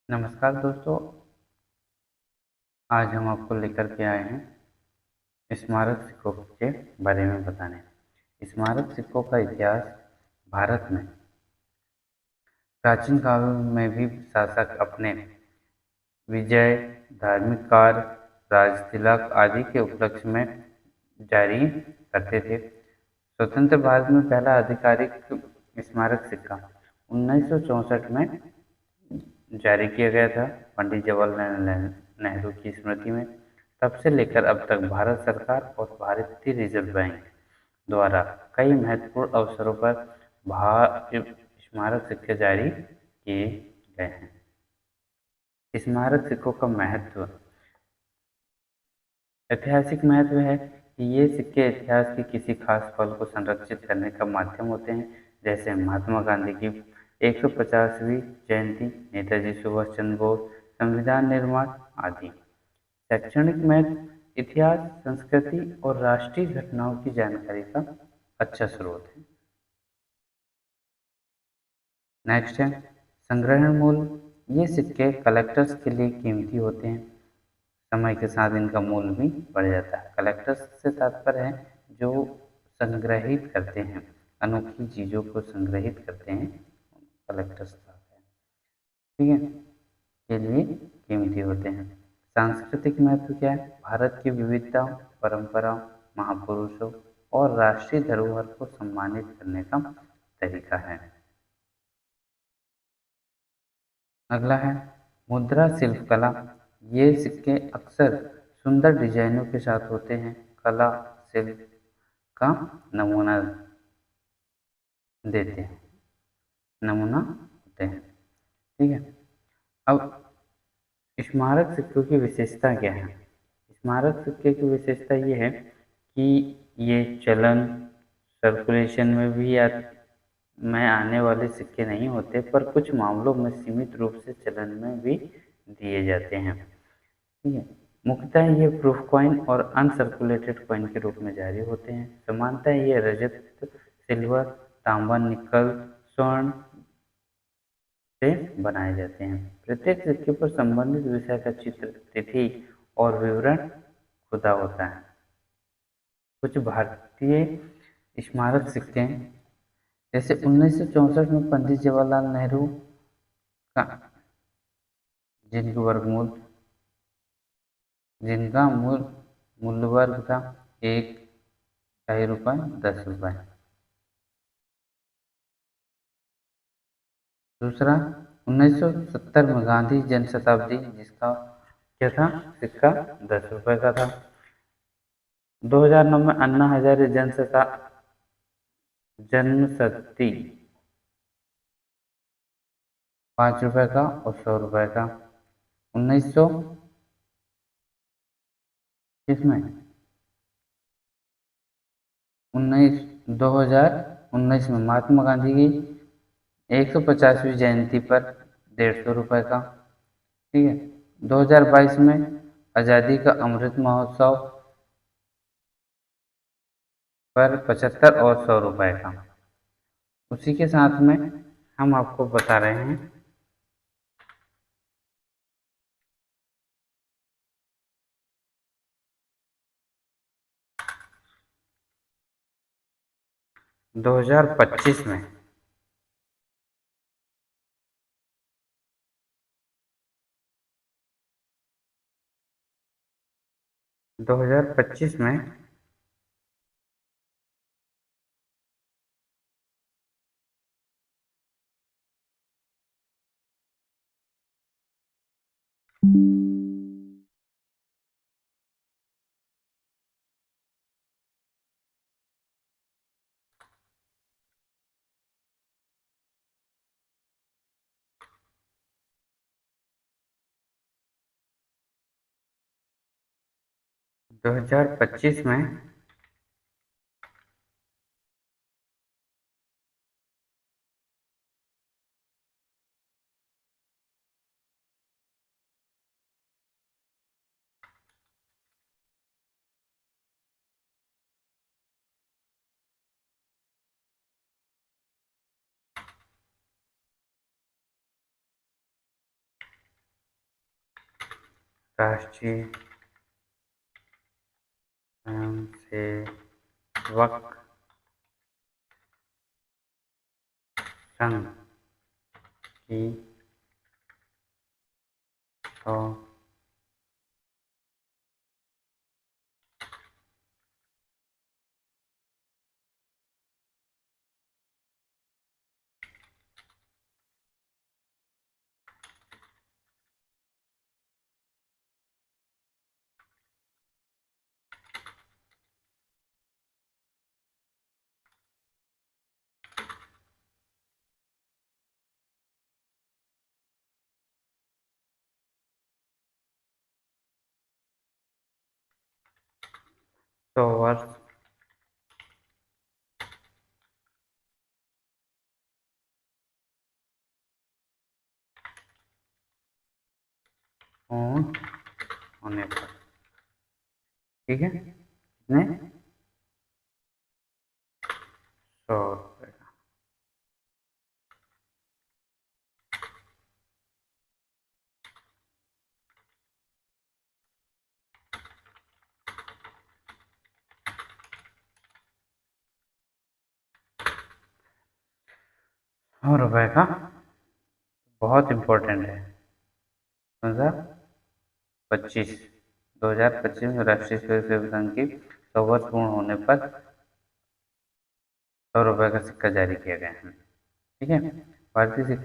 नमस्कार दोस्तों। आज हम आपको लेकर के आए हैं स्मारक सिक्कों के बारे में बताने। स्मारक सिक्कों का इतिहास भारत में प्राचीन काल में भी शासक अपने विजय, धार्मिक कार्य, राज तिलक आदि के उपलक्ष्य में जारी करते थे। स्वतंत्र भारत में पहला आधिकारिक स्मारक सिक्का 1964 में जारी किया गया था, पंडित जवाहरलाल नेहरू की स्मृति में। तब से लेकर अब तक भारत सरकार और भारतीय रिजर्व बैंक द्वारा कई महत्वपूर्ण अवसरों पर स्मारक सिक्के जारी किए गए हैं। स्मारक सिक्कों का महत्व, ऐतिहासिक महत्व है कि ये सिक्के इतिहास के किसी खास पल को संरक्षित करने का माध्यम होते हैं, जैसे महात्मा गांधी की 150वीं जयंती, नेताजी सुभाष चंद्र बोस, संविधान निर्माण आदि। शैक्षणिक महत्व, इतिहास, संस्कृति और राष्ट्रीय घटनाओं की जानकारी का अच्छा स्रोत है। नेक्स्ट है संग्रहण मूल्य। ये सिक्के कलेक्टर्स के लिए कीमती होते हैं। समय के साथ इनका मूल्य भी बढ़ जाता है। कलेक्टर्स से तात्पर्य है जो संग्रहित करते हैं, अनोखी चीज़ों को संग्रहित करते हैं, कलेक्टर्स कहते हैं। ठीक है, के लिए कीमती होते हैं। सांस्कृतिक महत्व क्या है? भारत की विविधता, परंपराओं, महापुरुषों और राष्ट्रीय धरोहर को सम्मानित करने का तरीका है। अगला है मुद्रा शिल्प कला। ये सिक्के अक्सर सुंदर डिजाइनों के साथ होते हैं। कला शिल्प का नमूना देते हैं, नमूना होते हैं। ठीक है, अब स्मारक सिक्कों की विशेषता क्या है? स्मारक सिक्के की विशेषता ये है कि ये चलन सर्कुलेशन में भी में आने वाले सिक्के नहीं होते, पर कुछ मामलों में सीमित रूप से चलन में भी दिए जाते हैं। ठीक है, मुख्यतः ये प्रूफ कॉइन और अनसर्कुलेटेड कॉइन के रूप में जारी होते हैं। सामान्यतः ये रजत, सिल्वर, तांबा, निकल, स्वर्ण से बनाए जाते हैं। प्रत्येक सिक्के पर संबंधित विषय का चित्र, तिथि और विवरण खुदा होता है। कुछ भारतीय स्मारक सिक्के जैसे 1964 में पंडित जवाहरलाल नेहरू का जिनके वर्गमूल जिनका मूल मूल्य वर्ग था 1, ₹2, 10 रुपये। दूसरा 1970 में गांधी जन शताब्दी, जिसका क्या था, सिक्का 10 रुपये का था। 2009 में अन्ना हजारे जन्म शती 5 रुपये का और 100 रुपये का। 1900 किसमें 2019 में महात्मा गांधी की 150वीं जयंती पर 150 रुपये का। ठीक है, 2022 में आज़ादी का अमृत महोत्सव पर 75 और 100 रुपये का। उसी के साथ में हम आपको बता रहे हैं 2025 में 2025 में दो हजार पच्चीस में राष्ट्रीय स्वयंसेवक संघ की 100 वर्ष पूर्ण होने पर, ठीक है, कितने 100 रुपये का। ₹100 का बहुत इम्पोर्टेंट है। 2025 2025 में राष्ट्रीय स्वयंसेवक संघ की 100 वर्ष पूर्ण होने पर ₹100 का सिक्का जारी किया गया है। ठीक है, भारतीय सिक्के